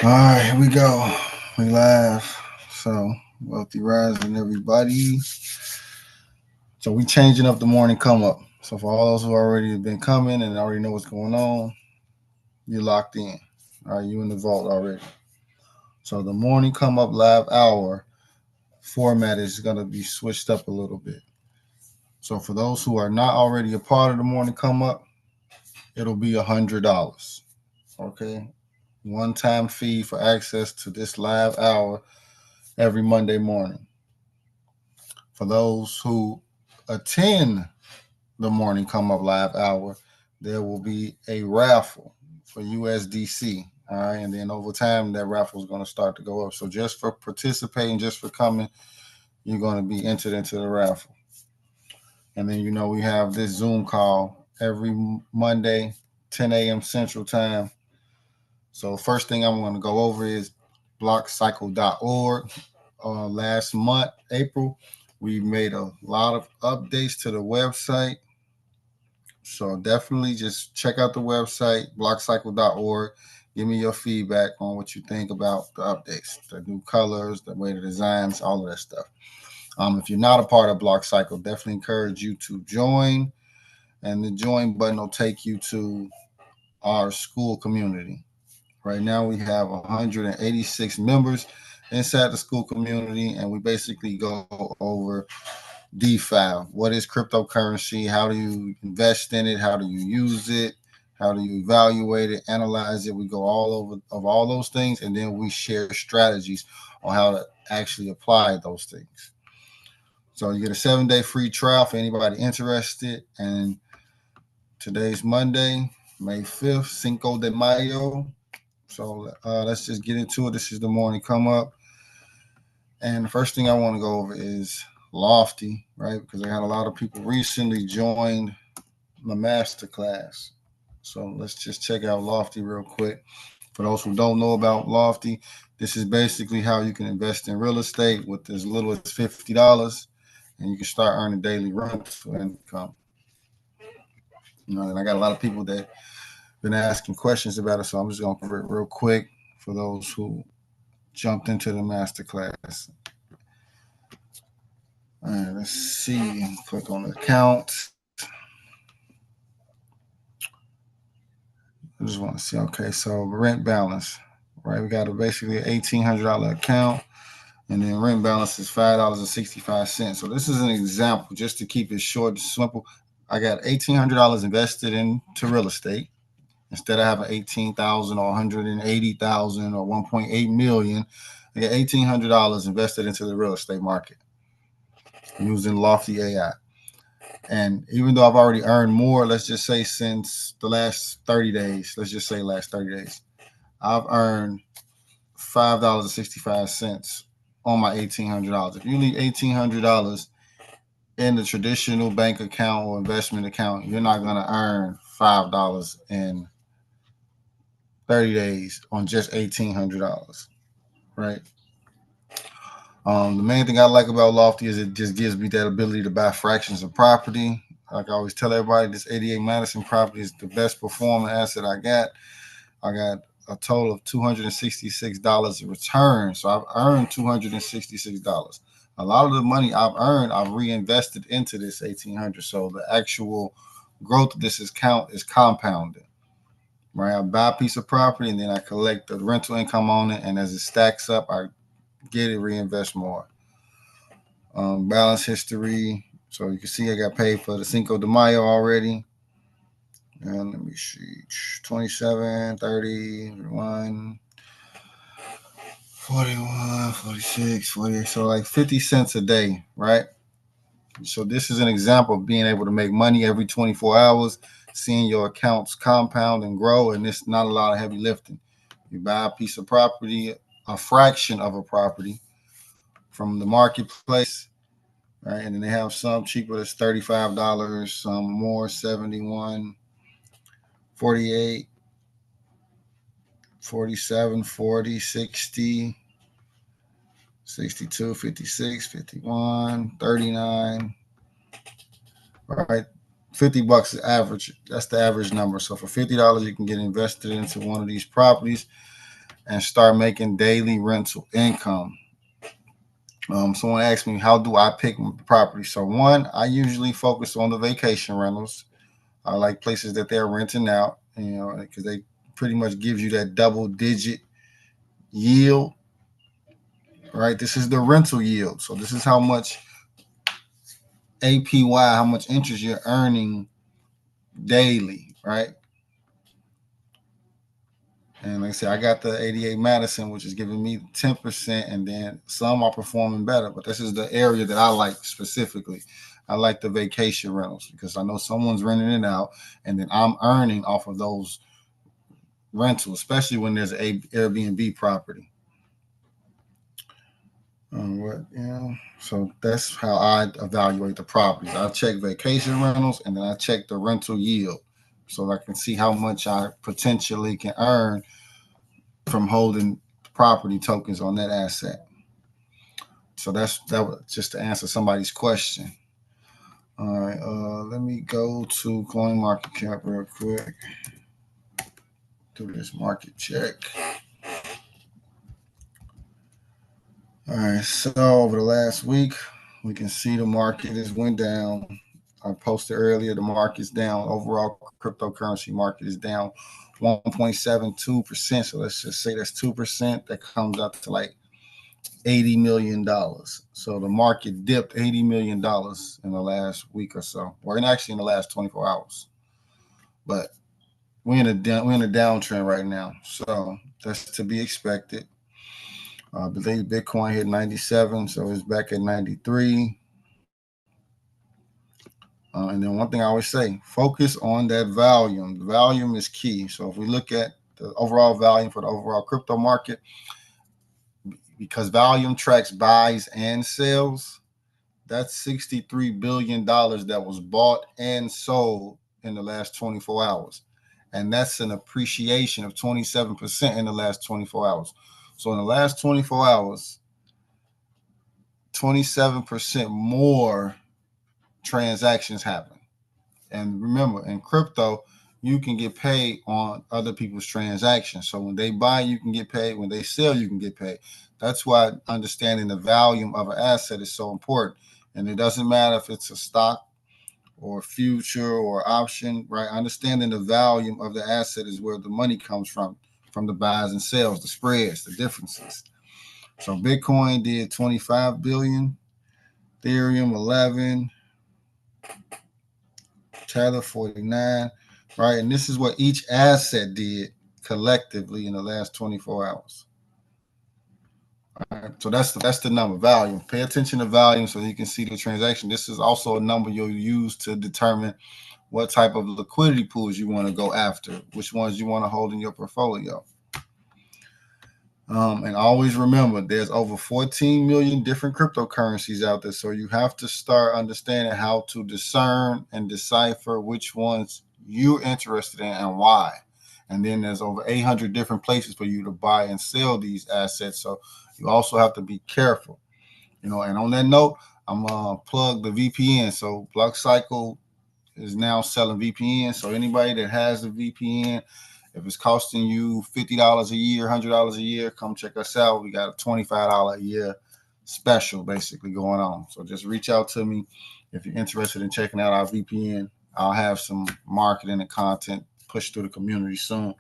All right, here we go. We live. So, wealthy rising, everybody. So, we changing up the morning come up. So, for all those who already have been coming and already know what's going on, you're locked in. All right, you in the vault already. So, the morning come up live hour format is going to be switched up a little bit. So, for those who are not already a part of the morning come up, it'll be $100. Okay, one time fee for access to this live hour every Monday morning. For those who attend the morning come up live hour, there will be a raffle for USDC. All right. And then over time, that raffle is going to start to go up. So just for participating, just for coming, you're going to be entered into the raffle. And then, we have this Zoom call every Monday, 10 a.m. Central Time. So, first thing I'm going to go over is blockcycle.org. Last month, April, we made a lot of updates to the website. So definitely just check out the website, blockcycle.org. Give me your feedback on what you think about the updates, the new colors, the way the designs, all of that stuff. If you're not a part of BlockCycle, definitely encourage you to join. And the join button will take you to our school community. Right now, we have 186 members inside the school community, and we basically go over DeFi. What is cryptocurrency? How do you invest in it? How do you use it? How do you evaluate it, analyze it? We go all over of all those things, and then we share strategies on how to actually apply those things. So you get a 7-day free trial for anybody interested. And today's Monday, May 5th, Cinco de Mayo. So let's just get into it. This is the morning come up. And the first thing I want to go over is Lofty, right? Because I had a lot of people recently joined the masterclass. So let's just check out Lofty real quick. For those who don't know about Lofty, this is basically how you can invest in real estate with as little as $50, and you can start earning daily rental income. And I got a lot of people that been asking questions about it, so I'm just gonna cover it real quick for those who jumped into the masterclass. All right, let's see. Click on the account. I just want to see. Okay, so rent balance, right? We got basically an $1,800 account, and then rent balance is $5.65. So this is an example, just to keep it short and simple. I got $1,800 invested into real estate. Instead of having 18,000 or 180,000 or 1.8 million, I got $1,800 invested into the real estate market using Lofty AI. And even though I've already earned more, let's just say since the last 30 days, I've earned $5.65 on my $1,800. If you leave $1,800 in the traditional bank account or investment account, you're not going to earn $5 in 30 days on just $1,800, right? The main thing I like about Lofty is it just gives me that ability to buy fractions of property. Like I always tell everybody, this 88 Madison property is the best performing asset I got. I got a total of $266 in return. So I've earned $266. A lot of the money I've earned, I've reinvested into this 1,800. So the actual growth of this account is compounded. Right, I buy a piece of property and then I collect the rental income on it, and as it stacks up, I get it, reinvest more. Balance history. So you can see I got paid for the Cinco de Mayo already. And let me see, 27, 30, 1, 41, 46, 48. So like 50 cents a day, right? So this is an example of being able to make money every 24 hours, seeing your accounts compound and grow, and it's not a lot of heavy lifting. You buy a piece of property, a fraction of a property from the marketplace, right? And then they have some cheaper that's $35, some more 71, 48, 47, 40, 60, 62, 56, 51, 39. Right? $50 is average. That's the average number. So for $50, you can get invested into one of these properties. and start making daily rental income. Someone asked me, how do I pick property? So one, I usually focus on the vacation rentals. I like places that they're renting out, because they pretty much gives you that double digit yield, right? This is the rental yield. So this is how much APY, how much interest you're earning daily, right? And like I said, I got the 88 Madison, which is giving me 10%, and then some are performing better. But this is the area that I like specifically. I like the vacation rentals because I know someone's renting it out, and then I'm earning off of those rentals, especially when there's a Airbnb property. So that's how I evaluate the properties. I check vacation rentals, and then I check the rental yield, so I can see how much I potentially can earn from holding property tokens on that asset. So that was just to answer somebody's question. All right, let me go to CoinMarketCap real quick. Do this market check. All right, so over the last week, we can see the market has went down. I posted earlier, the market's down. Overall cryptocurrency market is down 1.72%. So let's just say that's 2%. That comes up to like $80 million. So the market dipped $80 million in the last week or so, or actually in the last 24 hours. But we're in a downtrend right now, so that's to be expected. I believe Bitcoin hit 97, so it's back at 93. And then one thing I always say, focus on that volume. The volume is key. So if we look at the overall volume for the overall crypto market, because volume tracks buys and sales, that's $63 billion that was bought and sold in the last 24 hours. And that's an appreciation of 27% in the last 24 hours. So in the last 24 hours, 27% more transactions happen. And remember, in crypto, you can get paid on other people's transactions. So when they buy, you can get paid. When they sell, you can get paid. That's why understanding the volume of an asset is so important. And it doesn't matter if it's a stock or future or option, right? Understanding the volume of the asset is where the money comes from the buys and sales, the spreads, the differences. So Bitcoin did 25 billion, Ethereum 11, Tether 49, right? And this is what each asset did collectively in the last 24 hours. All right, so that's the number, volume. Pay attention to volume so you can see the transaction. This is also a number you'll use to determine what type of liquidity pools you want to go after, which ones you want to hold in your portfolio. And always remember, there's over 14 million different cryptocurrencies out there. So you have to start understanding how to discern and decipher which ones you're interested in and why. And then there's over 800 different places for you to buy and sell these assets. So you also have to be careful, and on that note, I'm going to plug the VPN. So BlockCycle is now selling VPN. So anybody that has a VPN, if it's costing you $50 a year, $100 a year, come check us out. We got a $25 a year special basically going on. So just reach out to me if you're interested in checking out our VPN. I'll have some marketing and content pushed through the community soon.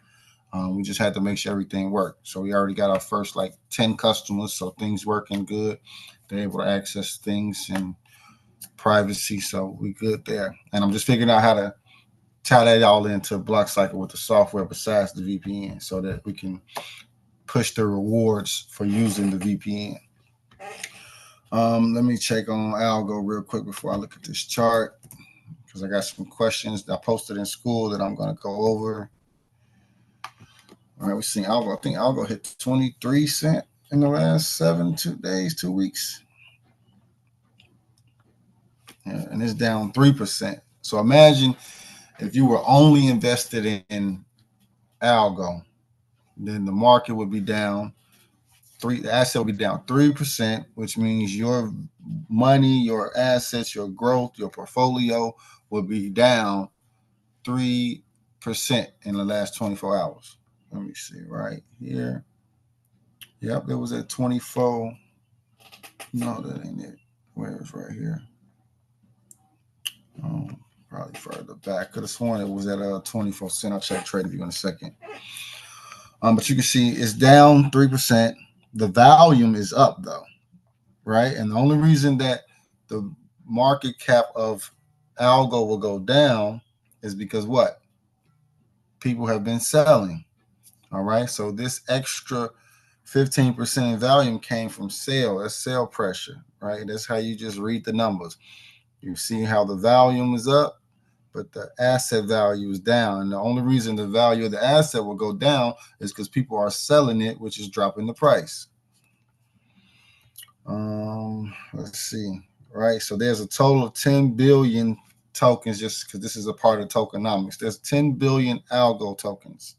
We just had to make sure everything worked. So we already got our first 10 customers. So things working good. They're able to access things and privacy. So we good there. And I'm just figuring out how to tie that all into BlockCycle with the software besides the VPN so that we can push the rewards for using the VPN. Let me check on Algo real quick before I look at this chart because I got some questions that I posted in school that I'm going to go over. All right, we're seeing Algo. I think Algo hit 23 cents in the last 2 weeks. Yeah, and it's down 3%. So imagine if you were only invested in Algo, then the market would be down the asset will be down 3%, which means your money, your assets, your growth, your portfolio will be down 3% in the last 24 hours. Let me see right here. Yep, it was at 24. No, that ain't it. Where it's right here. Probably further back. Could have sworn it was at 24 cent. I'll check TradingView in a second. But you can see it's down 3%. The volume is up though, right? And the only reason that the market cap of algo will go down is because what? People have been selling. All right. So this extra 15% in volume came from sale. That's sale pressure, right? That's how you just read the numbers. You see how the volume is up, but the asset value is down. And the only reason the value of the asset will go down is because people are selling it, which is dropping the price. Let's see. Right. So there's a total of 10 billion tokens, just because this is a part of tokenomics. There's 10 billion algo tokens,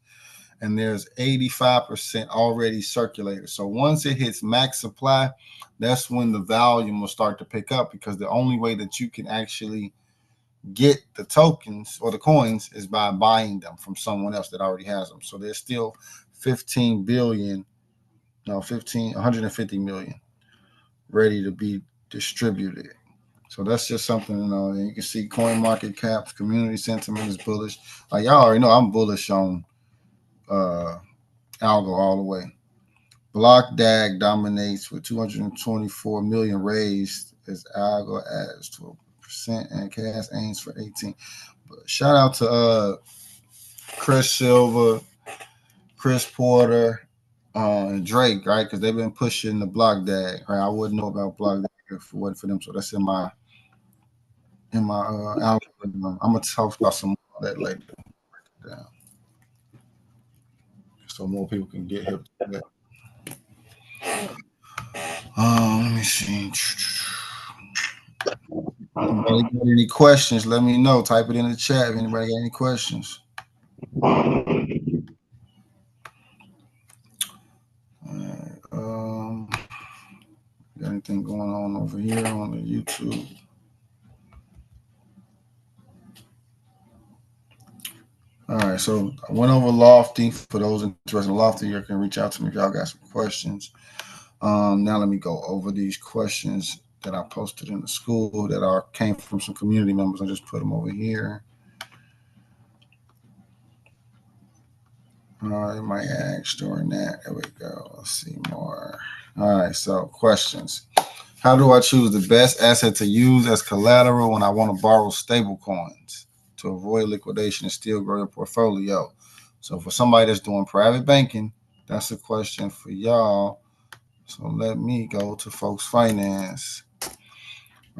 and there's 85% already circulated. So once it hits max supply, that's when the volume will start to pick up, because the only way that you can actually get the tokens or the coins is by buying them from someone else that already has them. So there's still 150 million ready to be distributed. So that's just something to know. And you can see coin market caps, community sentiment is bullish. Like y'all already know, I'm bullish on algo all the way. Block DAG dominates with 224 million raised as algo adds 12% and cash aims for 18. But shout out to Chris Silver, Chris Porter, and Drake, right? Because they've been pushing the block DAG, right? I wouldn't know about block DAG if it wasn't for them. So that's in my algorithm. I'm gonna talk about some more of that later. Down. So more people can get hip to that. Let me see. Anybody got any questions? Let me know. Type it in the chat if anybody got any questions. Alright, got anything going on over here on the YouTube? All right, so I went over Lofty. For those interested in Lofty, you can reach out to me if y'all got some questions. Now let me go over these questions that I posted in the school that came from some community members. I just put them over here. All right, my ask during that. There we go. Let's see more. All right, so questions. How do I choose the best asset to use as collateral when I want to borrow stable coins to avoid liquidation and still grow your portfolio? So for somebody that's doing private banking, that's a question for y'all. So let me go to Folks Finance. All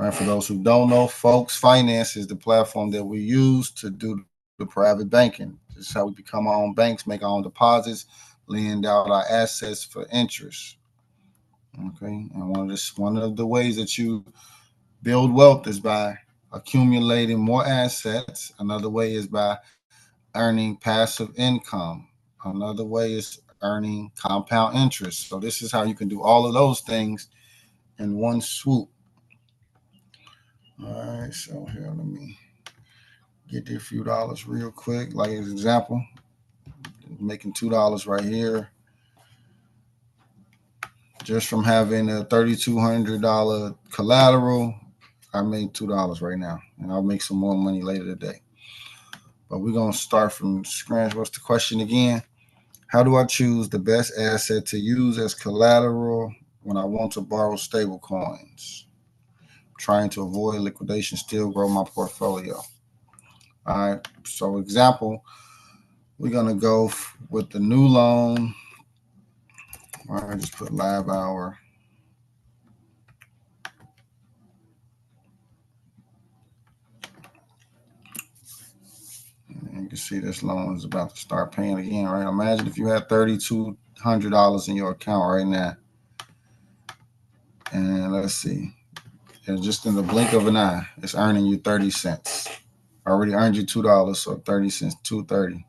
right, for those who don't know, Folks Finance is the platform that we use to do the private banking. This is how we become our own banks, make our own deposits, lend out our assets for interest. Okay, and one of the ways that you build wealth is by accumulating more assets. Another way is by earning passive income. Another way is earning compound interest. So this is how you can do all of those things in one swoop. All right, so here, let me get there a few dollars real quick. Like an example, making $2 right here just from having a $3,200 collateral. I made $2 right now, and I'll make some more money later today. But we're gonna start from scratch. What's the question again? How do I choose the best asset to use as collateral when I want to borrow stable coins? Trying to avoid liquidation, still grow my portfolio. All right. So example, we're gonna go with the new loan. All right, just put live hour. And you can see this loan is about to start paying again, right? Imagine if you had $3,200 in your account right now. And let's see. And just in the blink of an eye, it's earning you 30 cents. I already earned you $2, so 30 cents, $2.30.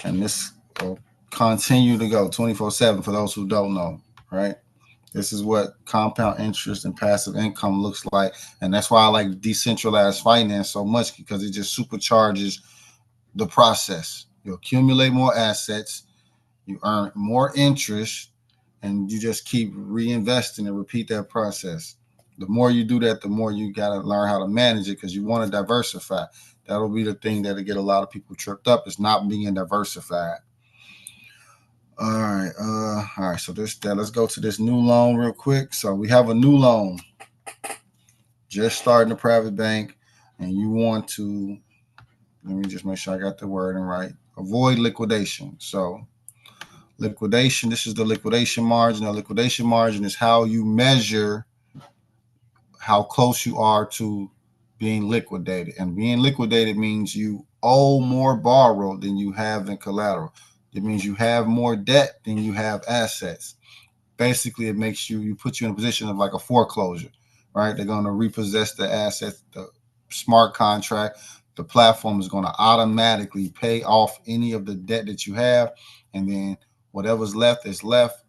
And this will continue to go 24/7 for those who don't know, right? This is what compound interest and passive income looks like. And that's why I like decentralized finance so much, because it just supercharges the process. You accumulate more assets, you earn more interest, and you just keep reinvesting and repeat that process. The more you do that, the more you got to learn how to manage it, because you want to diversify. That'll be the thing that'll get a lot of people tripped up, is not being diversified. All right. So let's go to this new loan real quick. So we have a new loan, just starting a private bank, and you want to, let me just make sure I got the wording right. Avoid liquidation. So liquidation, this is the liquidation margin. The liquidation margin is how you measure how close you are to being liquidated. And being liquidated means you owe more borrowed than you have in collateral. It means you have more debt than you have assets. Basically, it makes you put you in a position of like a foreclosure, right? They're going to repossess the assets, the smart contract. The platform is going to automatically pay off any of the debt that you have. And then whatever's left is left.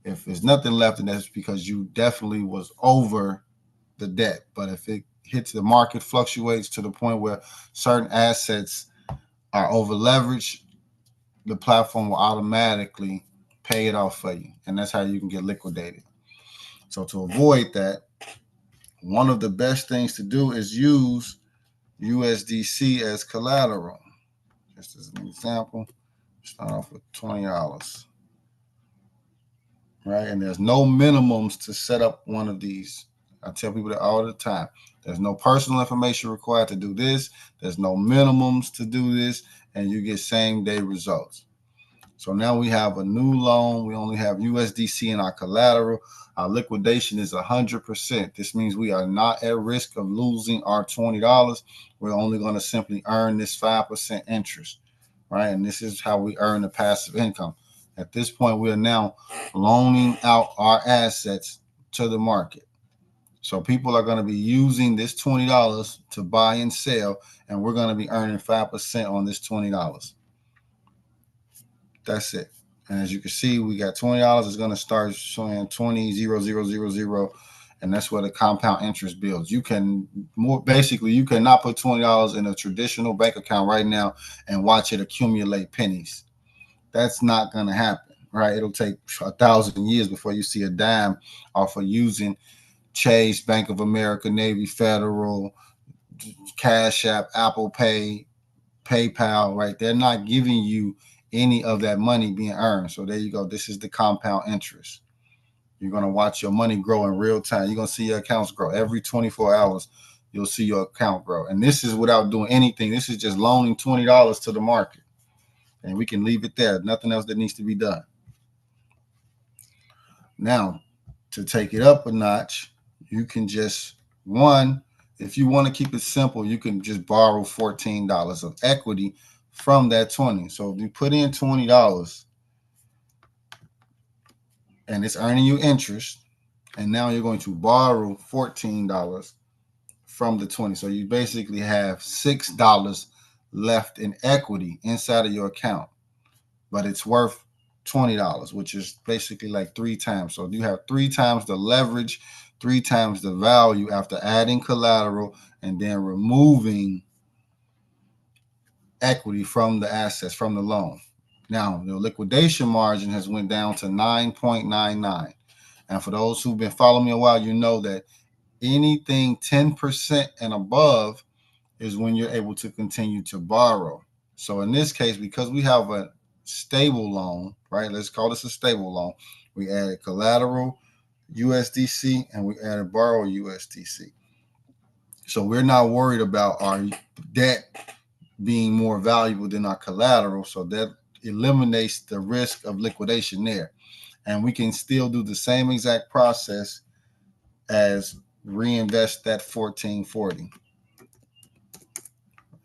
If there's nothing left, then that's because you definitely was over the debt. But if it hits, the market fluctuates to the point where certain assets are over leveraged, the platform will automatically pay it off for you. And that's how you can get liquidated. So to avoid that, one of the best things to do is use USDC as collateral. Just as an example, start off with $20. Right? And there's no minimums to set up one of these. I tell people that all the time. There's no personal information required to do this. There's no minimums to do this, and you get same day results. So now we have a new loan. We only have USDC in our collateral. Our liquidation is 100%. This means we are not at risk of losing our $20. We're only going to simply earn this 5% interest, right? And this is how we earn the passive income. At this point, we are now loaning out our assets to the market. So people are going to be using this $20 to buy and sell, and we're going to be earning 5% on this $20. That's it. And as you can see, we got $20. It's going to start showing 20,000, and that's where the compound interest builds. You can you cannot put $20 in a traditional bank account right now and watch it accumulate pennies. That's not going to happen, right? It'll take 1,000 years before you see a dime off of using Chase, Bank of America, Navy Federal, Cash App, Apple Pay, PayPal, right? They're not giving you any of that money being earned. So there you go. This is the compound interest. You're going to watch your money grow in real time. You're going to see your accounts grow. Every 24 hours, you'll see your account grow. And this is without doing anything. This is just loaning $20 to the market. And we can leave it there. Nothing else that needs to be done. Now, to take it up a notch, you can just, if you want to keep it simple, you can just borrow $14 of equity from that 20. So if you put in $20 and it's earning you interest, and now you're going to borrow $14 from the 20. So you basically have $6 left in equity inside of your account, but it's worth $20, which is basically like 3 times. So you have 3 times the leverage, 3 times the value after adding collateral and then removing equity from the assets, from the loan. Now, the liquidation margin has went down to 9.99. And for those who've been following me a while, you know that anything 10% and above is when you're able to continue to borrow. So in this case, because we have a stable loan, right? Let's call this a stable loan. We added collateral USDC and we added borrow USDC. So we're not worried about our debt being more valuable than our collateral. So that eliminates the risk of liquidation there. And we can still do the same exact process as reinvest that 1440.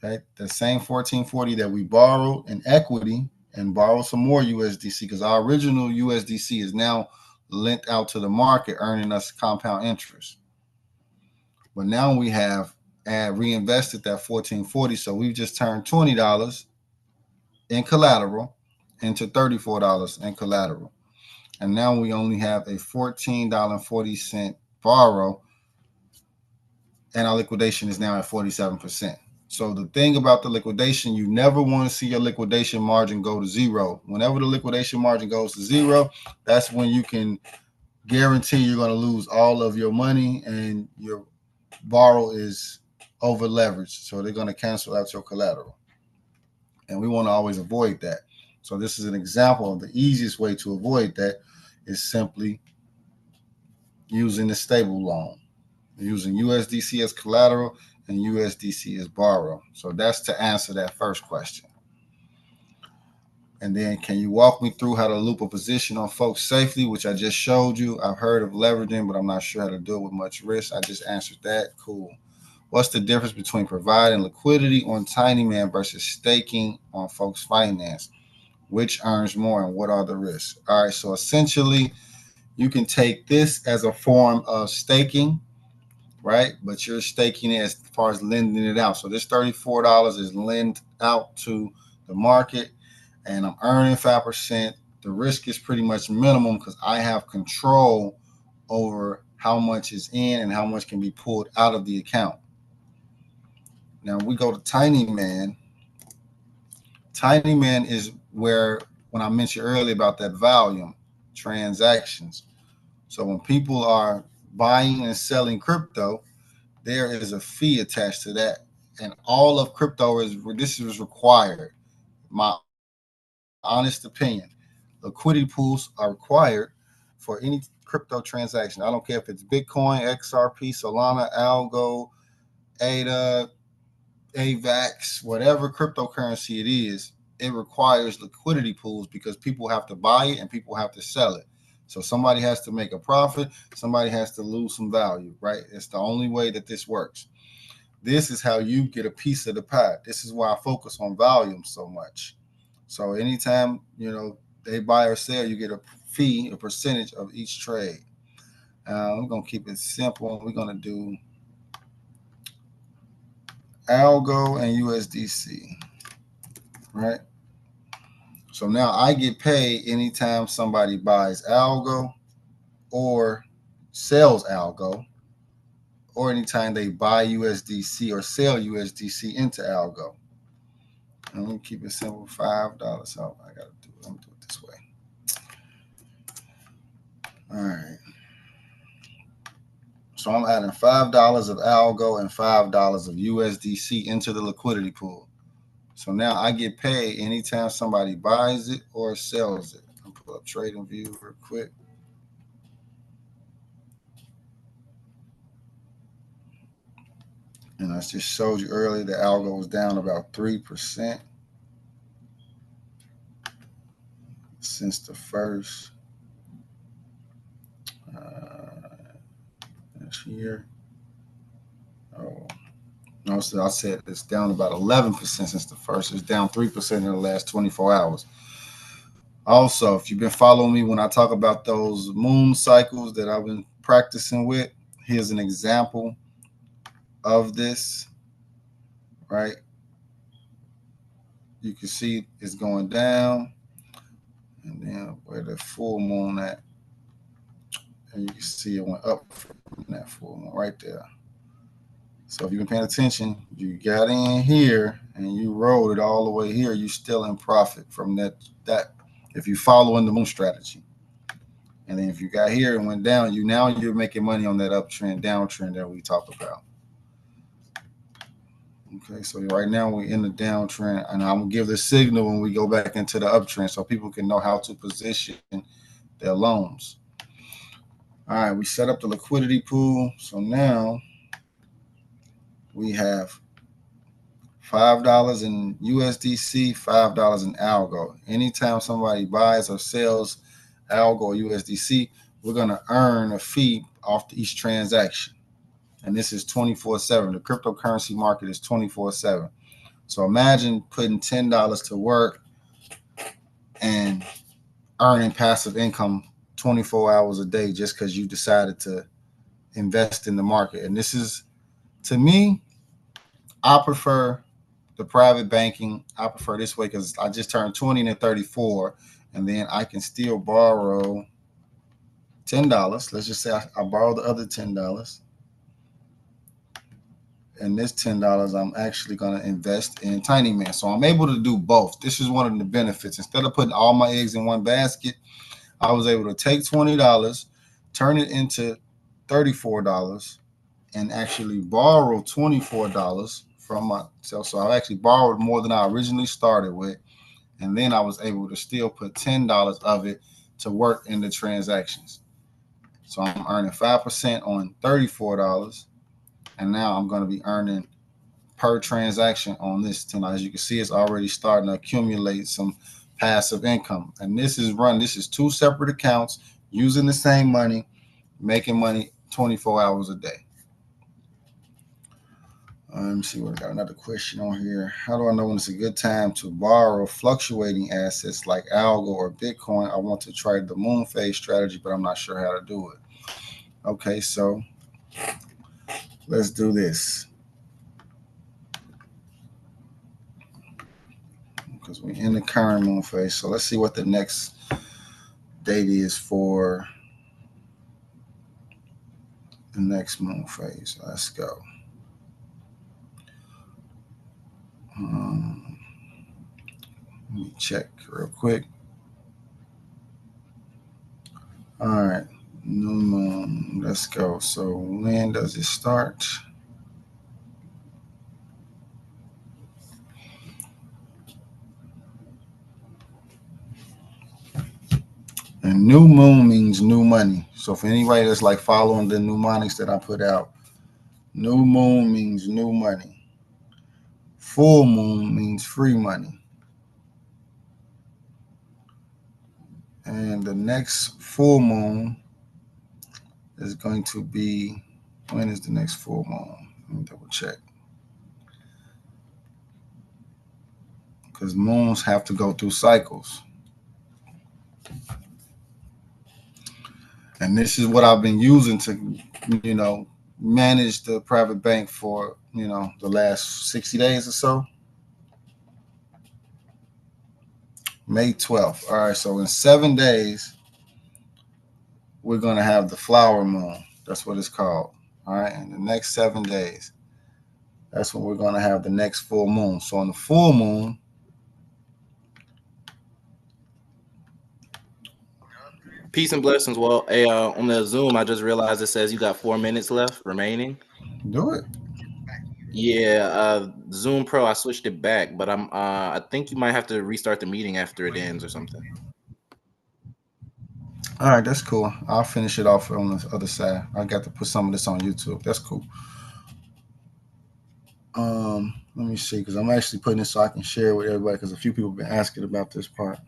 Okay, the same 1440 that we borrowed in equity and borrow some more USDC, because our original USDC is now lent out to the market, earning us compound interest. But now we have reinvested that 1440, so we've just turned $20 in collateral into $34 in collateral. And now we only have a $14.40 borrow, and our liquidation is now at 47%. So the thing about the liquidation, you never want to see your liquidation margin go to zero. Whenever the liquidation margin goes to zero, that's when you can guarantee you're going to lose all of your money and your borrow is over leveraged. So they're going to cancel out your collateral. And we want to always avoid that. So this is an example of the easiest way to avoid that is simply using the stable loan, using USDC as collateral and USDC as borrow. So that's to answer that first question. And then can you walk me through how to loop a position on folks safely, which I just showed you. I've heard of leveraging, but I'm not sure how to do it with much risk. I just answered that. Cool. What's the difference between providing liquidity on Tinyman versus staking on folks finance? Which earns more and what are the risks? All right, so essentially you can take this as a form of staking, right? But you're staking it as far as lending it out. So this $34 is lent out to the market and I'm earning 5%. The risk is pretty much minimum because I have control over how much is in and how much can be pulled out of the account. Now we go to Tinyman. Tinyman is where, when I mentioned earlier about that volume, transactions. So when people are buying and selling crypto, there is a fee attached to that. And all of crypto this is required. My honest opinion, liquidity pools are required for any crypto transaction. I don't care if it's Bitcoin, XRP, Solana, Algo, ADA, AVAX, whatever cryptocurrency it is, it requires liquidity pools because people have to buy it and people have to sell it. So somebody has to make a profit, somebody has to lose some value, right? It's the only way that this works. This is how you get a piece of the pie. This is why I focus on volume so much. So anytime, they buy or sell, you get a fee, a percentage of each trade. We're going to keep it simple. We're going to do Algo and USDC, right? So now I get paid anytime somebody buys Algo or sells Algo, or anytime they buy USDC or sell USDC into Algo. And let me keep it simple, $5. So I got to do it. Let me do it this way. All right. So I'm adding $5 of Algo and $5 of USDC into the liquidity pool. So now I get paid anytime somebody buys it or sells it. I'll pull up TradingView real quick. And I just showed you earlier the Algo was down about 3% since the first this year. Oh, no, so I said it's down about 11% since the first. It's down 3% in the last 24 hours. Also, if you've been following me when I talk about those moon cycles that I've been practicing with, here's an example of this, right? You can see it's going down, and then where the full moon at, and you can see it went up from that full moon right there. So if you've been paying attention, you got in here and you rolled it all the way here, you're still in profit from that if you follow in the moon strategy. And then if you got here and went down, you're making money on that uptrend, downtrend that we talked about. Okay, so right now we're in the downtrend, and I'm gonna give the signal when we go back into the uptrend so people can know how to position their loans. All right, we set up the liquidity pool. So now we have $5 in USDC, $5 in Algo. Anytime somebody buys or sells Algo or USDC, we're gonna earn a fee off each transaction. And this is 24/7. The cryptocurrency market is 24/7. So imagine putting $10 to work and earning passive income 24 hours a day just because you decided to invest in the market. And this is, to me, I prefer the private banking. I prefer this way because I just turned 20 and 34, and then I can still borrow $10. Let's just say I borrow the other $10. and this $10 I'm actually going to invest in Tiny Man. So I'm able to do both. This is one of the benefits. Instead of putting all my eggs in one basket, I was able to take $20, turn it into $34, and actually borrow $24 from myself. So I actually borrowed more than I originally started with. And then I was able to still put $10 of it to work in the transactions. So I'm earning 5% on $34. And now I'm going to be earning per transaction on this $10. As you can see, it's already starting to accumulate some passive income. And this is two separate accounts using the same money, making money 24 hours a day. Let me see what I got. Another question on here. How do I know when it's a good time to borrow fluctuating assets like algo or Bitcoin? I want to try the moon phase strategy, but I'm not sure how to do it. Okay, so let's do this. Because we're in the current moon phase. So let's see what the next date is for the next moon phase. Let's go. Let me check real quick. All right, new moon. Let's go. So when does it start? And new moon means new money. So for anybody that's like following the mnemonics that I put out, new moon means new money. Full moon means free money. And the next full moon is going to be, when is the next full moon? Let me double check. Because moons have to go through cycles. And this is what I've been using to, manage the private bank for, the last 60 days or so. May 12th. All right, so in 7 days, we're going to have the flower moon. That's what it's called. All right, in the next 7 days, that's when we're going to have the next full moon. So on the full moon, Peace and blessings. Well, on the Zoom, I just realized it says you got 4 minutes left remaining. do it. Yeah, Zoom Pro, I switched it back, but I think you might have to restart the meeting after it ends or something. All right, that's cool. I'll finish it off on the other side. I got to put some of this on YouTube. That's cool. Let me see, because I'm actually putting this so I can share it with everybody, because a few people have been asking about this part.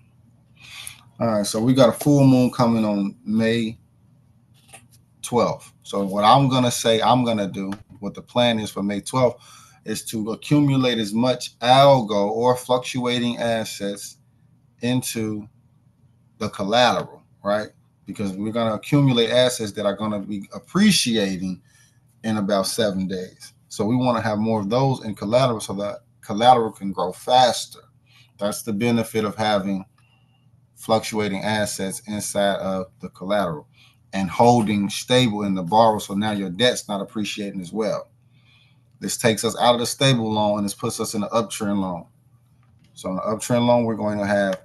All right, so we got a full moon coming on May 12th. So what I'm gonna say I'm gonna do, what the plan is for May 12th, is to accumulate as much algo or fluctuating assets into the collateral, right? Because we're gonna accumulate assets that are gonna be appreciating in about 7 days. So we want to have more of those in collateral so that collateral can grow faster. That's the benefit of having fluctuating assets inside of the collateral and holding stable in the borrow. So now your debt's not appreciating as well. This takes us out of the stable loan and this puts us in the uptrend loan. So in the uptrend loan, we're going to have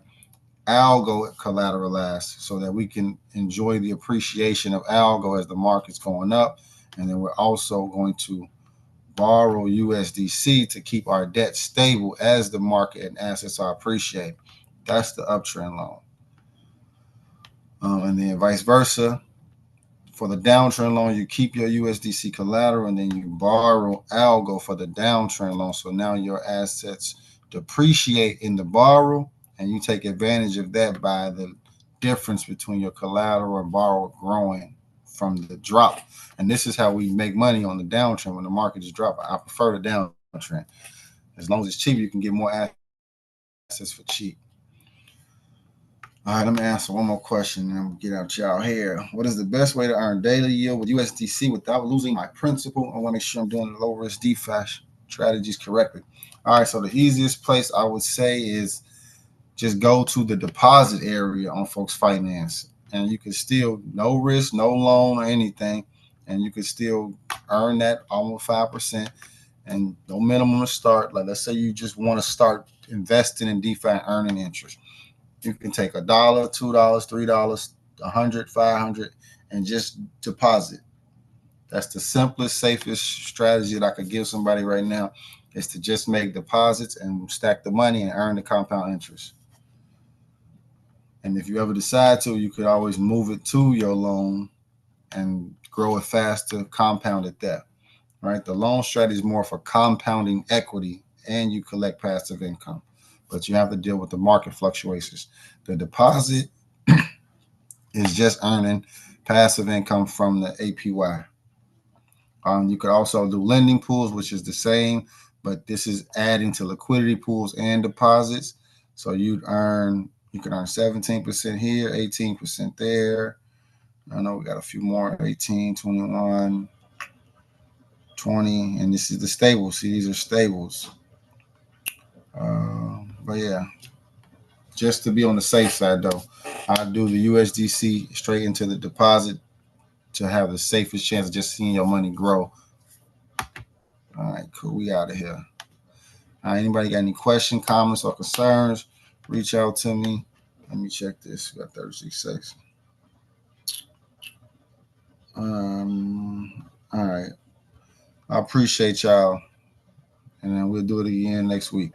algo collateralized so that we can enjoy the appreciation of algo as the market's going up. And then we're also going to borrow USDC to keep our debt stable as the market and assets are appreciated. That's the uptrend loan. And then vice versa. For the downtrend loan, you keep your USDC collateral and then you borrow algo for the downtrend loan. So now your assets depreciate in the borrow and you take advantage of that by the difference between your collateral and borrow growing from the drop. And this is how we make money on the downtrend when the market is dropping. I prefer the downtrend. As long as it's cheap, you can get more assets for cheap. All right, let me answer one more question and I'm gonna get out y'all hair. What is the best way to earn daily yield with USDC without losing my principal? I want to make sure I'm doing the low risk DeFi strategies correctly. All right, so the easiest place I would say is just go to the deposit area on Folks Finance, and you can still no risk, no loan or anything, and you can still earn that almost 5%. and no minimum to start. Like, let's say you just want to start investing in DeFi and earning interest. You can take $1, $2, $3, 100, 500, and just deposit. That's the simplest, safest strategy that I could give somebody right now, is to just make deposits and stack the money and earn the compound interest. And if you ever decide to, you could always move it to your loan and grow it faster, compound it that. Right? The loan strategy is more for compounding equity and you collect passive income. But you have to deal with the market fluctuations. The deposit is just earning passive income from the APY. You could also do lending pools, which is the same, but this is adding to liquidity pools and deposits. So you could earn 17% here, 18% there. I know we got a few more, 18, 21, 20, and this is the stables. See, these are stables. But yeah, just to be on the safe side though, I do the USDC straight into the deposit to have the safest chance of just seeing your money grow. All right, cool. We out of here. All right, anybody got any questions, comments, or concerns? Reach out to me. Let me check this. We got 36 seconds. All right. I appreciate y'all. And then we'll do it again next week.